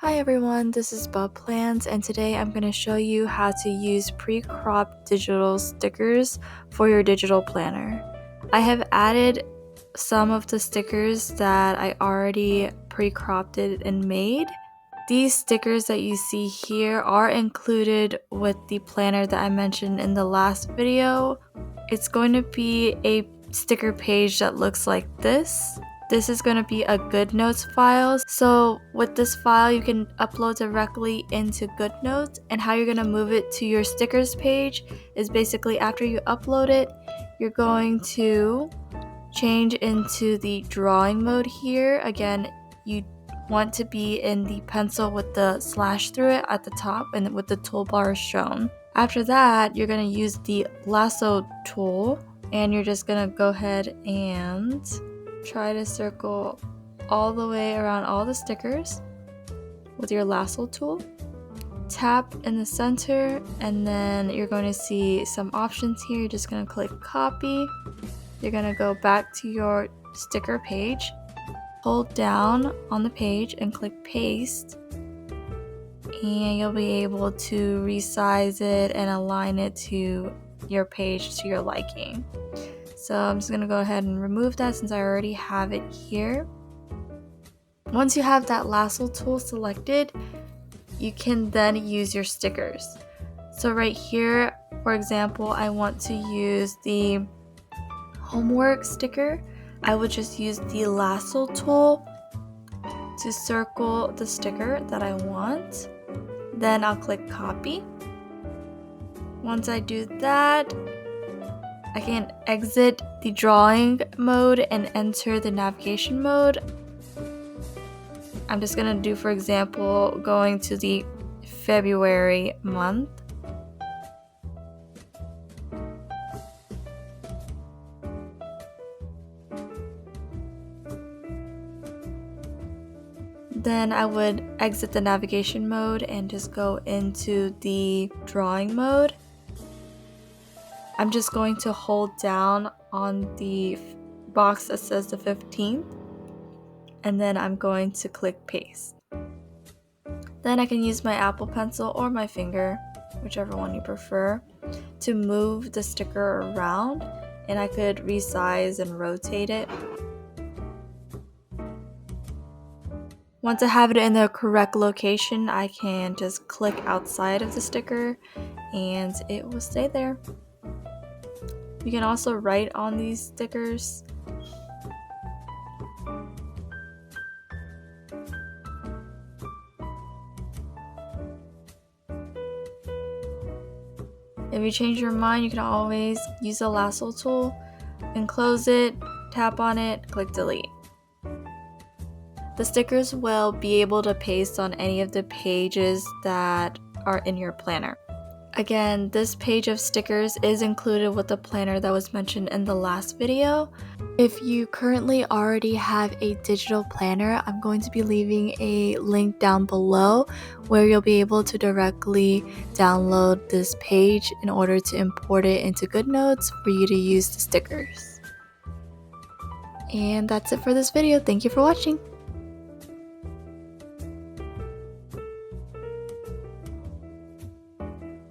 Hi everyone, this is Bub Plans, and today I'm going to show you how to use pre-cropped digital stickers for your digital planner. I have added some of the stickers that I already pre-cropped and made. These stickers that you see here are included with the planner that I mentioned in the last video. It's going to be a sticker page that looks like this. This is going to be a GoodNotes file. So with this file, you can upload directly into GoodNotes, and how you're going to move it to your stickers page is basically after you upload it, you're going to change into the drawing mode here. Again, you want to be in the pencil with the slash through it at the top and with the toolbar shown. After that, you're going to use the lasso tool, and you're just going to go ahead and try to circle all the way around all the stickers with your lasso tool. Tap in the center, and then you're going to see some options here. You're just going to click copy. You're going to go back to your sticker page, hold down on the page and click paste, and you'll be able to resize it and align it to your page to your liking. So I'm just going to go ahead and remove that since I already have it here. Once you have that lasso tool selected, you can then use your stickers. So right here, for example, I want to use the homework sticker. I would just use the lasso tool to circle the sticker that I want. Then I'll click copy. Once I do that, I can exit the drawing mode and enter the navigation mode. I'm just gonna do, for example, going to the February month. Then I would exit the navigation mode and just go into the drawing mode. I'm just going to hold down on the box that says the 15th, and then I'm going to click paste. Then I can use my Apple Pencil or my finger, whichever one you prefer, to move the sticker around, and I could resize and rotate it. Once I have it in the correct location, I can just click outside of the sticker and it will stay there. You can also write on these stickers. If you change your mind, you can always use the lasso tool and close it, tap on it, click delete. The stickers will be able to paste on any of the pages that are in your planner. Again, this page of stickers is included with the planner that was mentioned in the last video. If you currently already have a digital planner, I'm going to be leaving a link down below where you'll be able to directly download this page in order to import it into GoodNotes for you to use the stickers. And that's it for this video. Thank you for watching.